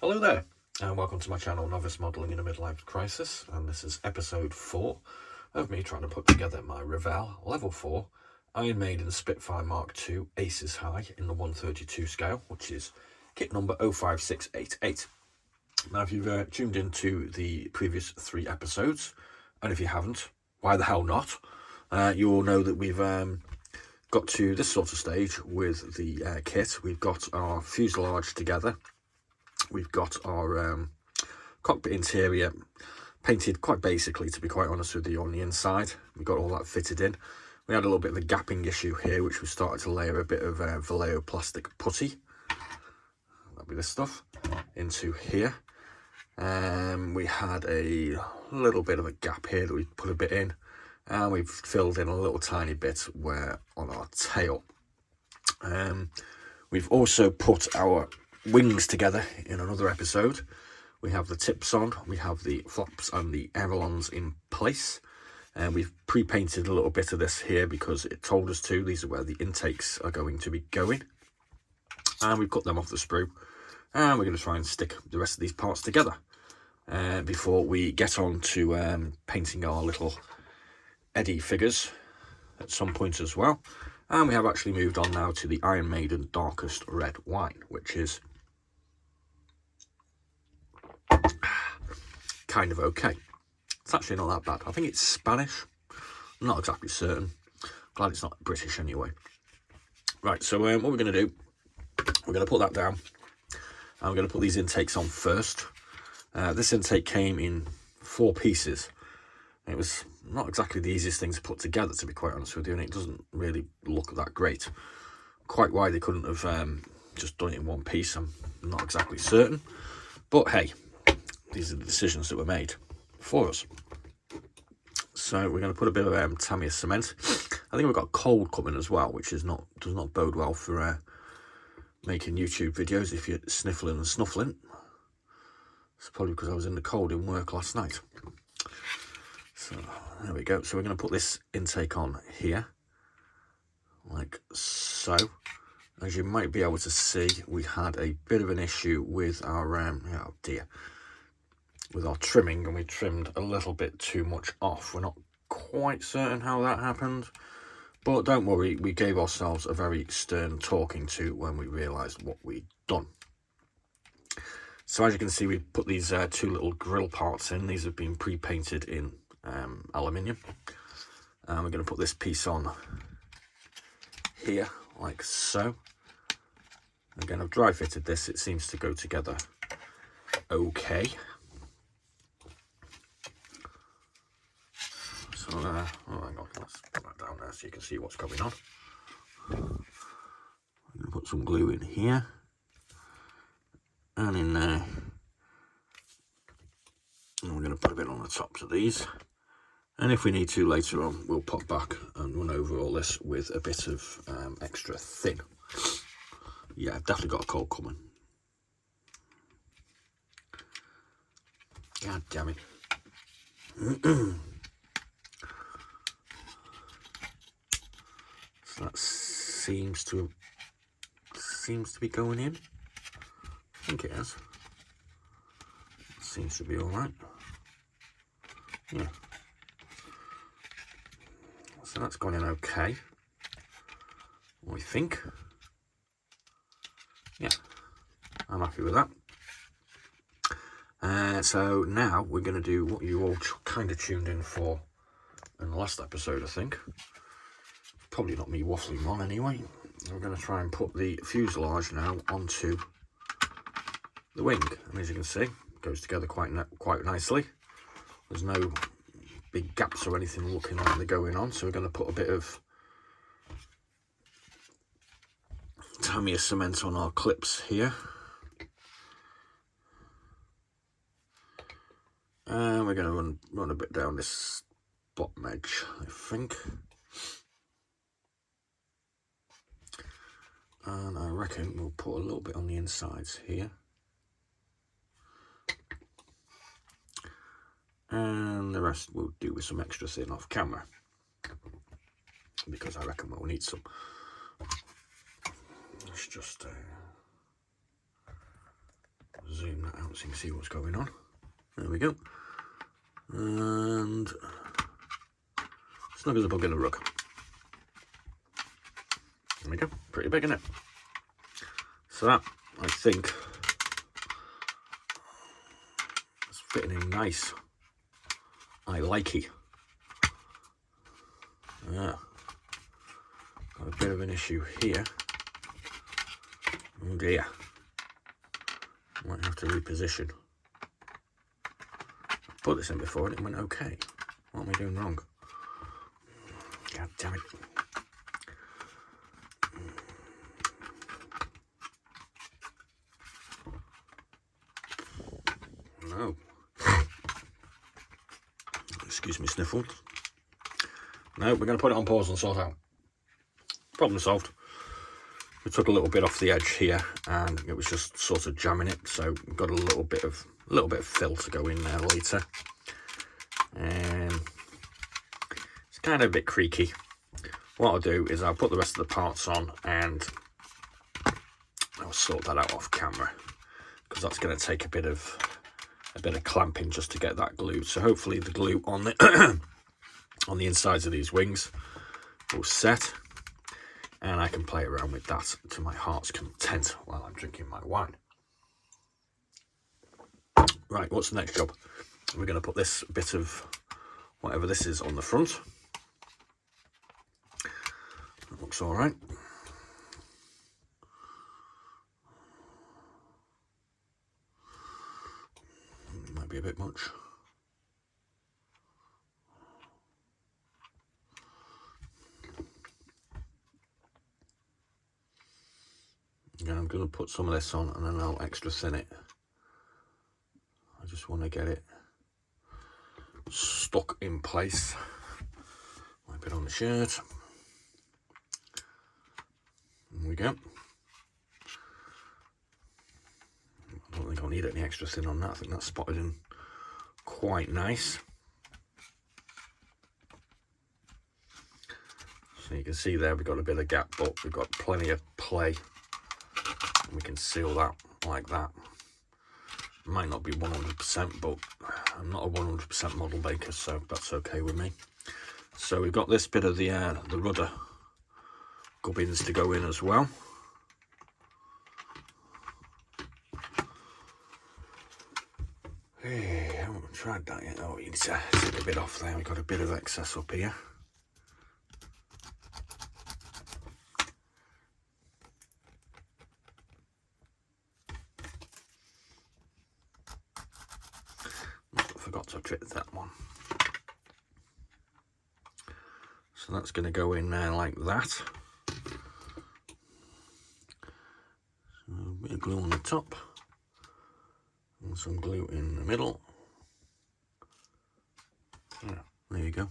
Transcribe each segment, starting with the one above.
Hello there, and welcome to my channel, Novice Modelling in a Midlife Crisis, and this is episode 4 of me trying to put together my Revell Level 4 Iron Maiden Spitfire Mark II Aces High in the 132 scale, which is kit number 05688. Now, if you've tuned into the previous 3 episodes, and if you haven't, why the hell not, you will know that we've got to this sort of stage with the kit. We've got our fuselage together. We've got our cockpit interior painted quite basically, to be quite honest with you, on the inside. We've got all that fitted in. We had a little bit of a gapping issue here, which we started to layer a bit of Vallejo plastic putty. That'll be this stuff into here. We had a little bit of a gap here that we put a bit in, and we've filled in a little tiny bit where on our tail. We've also put our wings together in another episode. We have the tips on, we have the flaps and the ailerons in place, and we've pre-painted a little bit of this here because it told us to. These are where the intakes are going to be going, and we've cut them off the sprue, and we're going to try and stick the rest of these parts together before we get on to painting our little Eddie figures at some point as well. And we have actually moved on now to the Iron Maiden Darkest Red Wine, which is kind of okay. It's actually not that bad. I think it's Spanish. I'm not exactly certain. Glad it's not British anyway. Right, so what we're going to do, we're going to put that down, and we're going to put these intakes on first. This intake came in 4 pieces. It was not exactly the easiest thing to put together, to be quite honest with you, and it doesn't really look that great. Quite why they couldn't have just done it in one piece, I'm not exactly certain. But hey, these are the decisions that were made for us. So we're going to put a bit of Tamiya cement. I think we've got cold coming as well, which does not bode well for making YouTube videos if you're sniffling and snuffling. It's probably because I was in the cold in work last night. So there we go. So we're going to put this intake on here, like so. As you might be able to see, we had a bit of an issue with our oh dear, with our trimming, and we trimmed a little bit too much off. We're not quite certain how that happened, but don't worry, we gave ourselves a very stern talking to when we realised what we'd done. So as you can see, we put these 2 little grill parts in. These have been pre-painted in aluminium, and we're going to put this piece on here like so. Again, I've dry fitted this. It seems to go together okay. So oh hang on, let's put that down there so you can see what's going on. I'm going to put some glue in here and in there, and we're going to put a bit on the tops of these, and if we need to later on, we'll pop back and run over all this with a bit of extra thin. Yeah, I've definitely got a cold coming. God damn it. So that seems to be going in. I think it is. Seems to be all right. Yeah. So that's gone in okay, I think. Yeah, I'm happy with that. So now we're going to do what you all kind of tuned in for in the last episode, I think. Probably not me waffling on anyway. We're going to try and put the fuselage now onto the wing, and as you can see, it goes together quite nicely. There's no big gaps or anything looking like they're going on, so we're going to put a bit of Tamiya cement on our clips here, and we're going to run a bit down this bottom edge, I think, and I reckon we'll put a little bit on the insides here, and the rest we'll do with some extra thin off camera, because I reckon we'll need some. Let's just zoom that out so you can see what's going on. There we go. And snug as a bug in a rug. There we go. Pretty big, isn't it? So that, I think, is fitting in nice. I like it. Yeah. Got a bit of an issue here. Oh dear. Might have to reposition. I put this in before and it went okay. What am I doing wrong? God damn it. No. Excuse me, sniffled. No, we're going to put it on pause and sort out. Problem solved. We took a little bit off the edge here, and it was just sort of jamming it. So we've got a little bit of fill to go in there later. It's kind of a bit creaky. What I'll do is I'll put the rest of the parts on, and I'll sort that out off camera, because that's going to take a bit of clamping just to get that glued. So hopefully the glue on the on the insides of these wings will set, and I can play around with that to my heart's content while I'm drinking my wine. Right, what's the next job? We're going to put this bit of whatever this is on the front. That looks all right. Might be a bit much. Yeah, I'm going to put some of this on and then I'll extra thin it. I just want to get it stuck in place. Wipe it on the shirt. There we go. I don't think I'll need any extra thin on that. I think that's spotted in quite nice. So you can see there we've got a bit of gap, but we've got plenty of play. And we can seal that like that. It might not be 100%, but I'm not a 100% model maker, so that's okay with me. So we've got this bit of the rudder gubbins to go in as well. Hey, I haven't tried that yet. Oh, you need to take a bit off there. We've got a bit of excess up here. Forgot to fit that one. So that's going to go in there like that. So a bit of glue on the top and some glue in the middle. Yeah, there you go.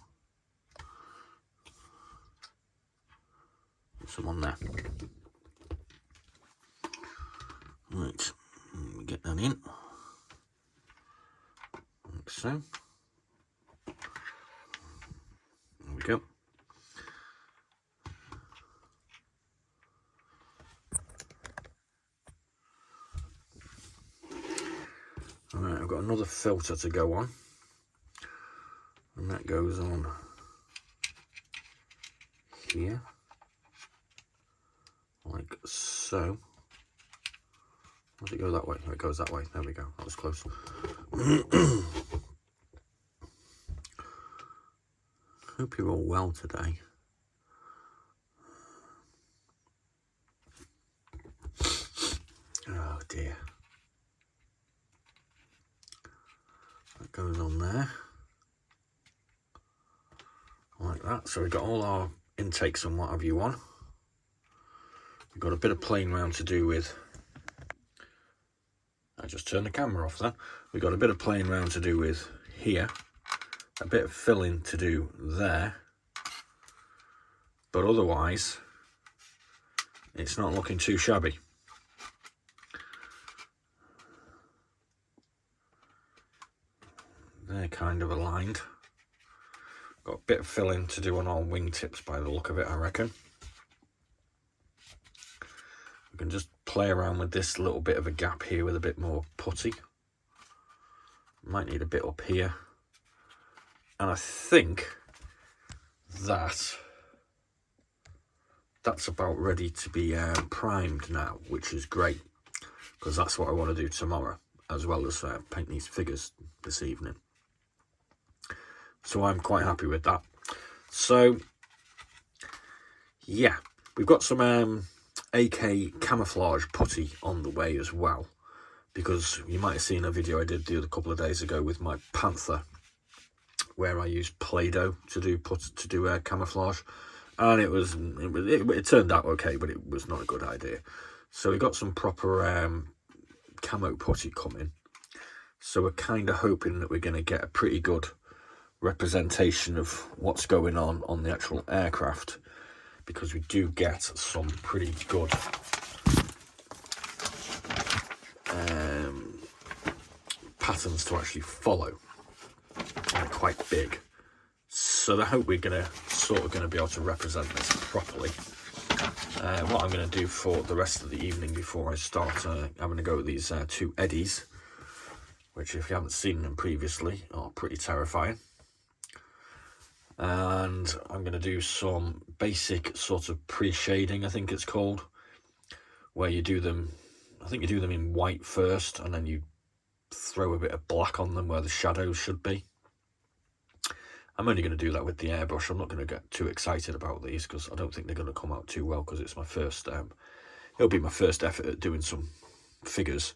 Put some on there. Right, get that in. Like so. There we go. Alright, I've got another filter to go on, and that goes on here, like so. Does it go that way? Oh, it goes that way. There we go. That was close. Hope you're all well today. Oh dear. That goes on there. Like that. So we've got all our intakes and what have you on. We've got a bit of playing around to do with. I just turned the camera off then. We've got a bit of playing around to do with here. A bit of filling to do there. But otherwise, it's not looking too shabby. They're kind of aligned. Got a bit of filling to do on our wingtips by the look of it, I reckon. We can just play around with this little bit of a gap here with a bit more putty. Might need a bit up here. And I think that's about ready to be primed now, which is great, because that's what I want to do tomorrow, as well as paint these figures this evening. So I'm quite happy with that. So yeah, we've got some AK camouflage putty on the way as well, because you might have seen a video I did the other couple of days ago with my Panther, where I used Play-Doh to do camouflage, and it turned out okay, but it was not a good idea. So we got some proper camo putty coming. So we're kind of hoping that we're going to get a pretty good representation of what's going on the actual aircraft, because we do get some pretty good patterns to actually follow, and they're quite big. So I hope we're sort of going to be able to represent this properly. What I'm going to do for the rest of the evening before I start having a go at these two eddies, which if you haven't seen them previously are pretty terrifying. And I'm going to do some basic sort of pre-shading, I think it's called, where you do them, I think you do them in white first, and then you throw a bit of black on them where the shadows should be. I'm only going to do that with the airbrush. I'm not going to get too excited about these, because I don't think they're going to come out too well, because it's my first, it'll be my first effort at doing some figures.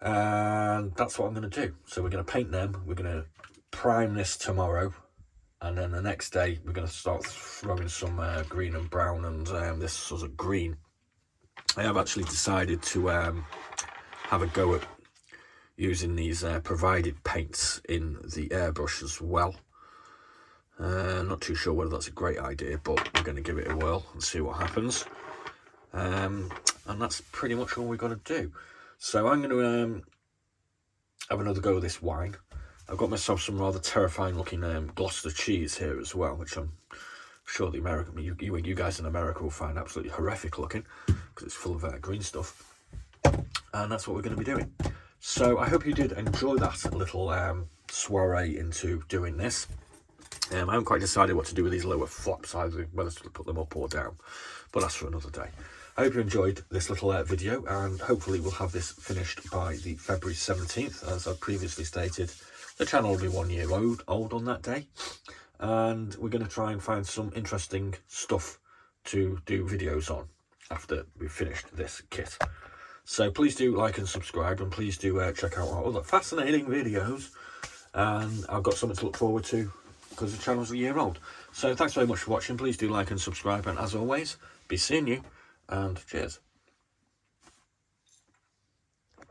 And that's what I'm going to do. So we're going to paint them, we're going to prime this tomorrow, and then the next day we're going to start throwing some green and brown and this sort of green. I have actually decided to have a go at using these provided paints in the airbrush as well. Not too sure whether that's a great idea, but we're going to give it a whirl and see what happens. And that's pretty much all we've got to do. So I'm going to have another go at this wine. I've got myself some rather terrifying looking Gloucester cheese here as well, which I'm sure the American, you guys in America will find absolutely horrific looking, because it's full of green stuff. And that's what we're going to be doing. So I hope you did enjoy that little soiree into doing this. I haven't quite decided what to do with these lower flaps, either whether to put them up or down, but that's for another day. I hope you enjoyed this little video, and hopefully we'll have this finished by the February 17th. As I previously stated, the channel will be 1 year old on that day, and we're going to try and find some interesting stuff to do videos on after we've finished this kit. So please do like and subscribe, and please do check out our other fascinating videos. And I've got something to look forward to, because the channel's a year old. So thanks very much for watching. Please do like and subscribe, and as always, be seeing you, and cheers.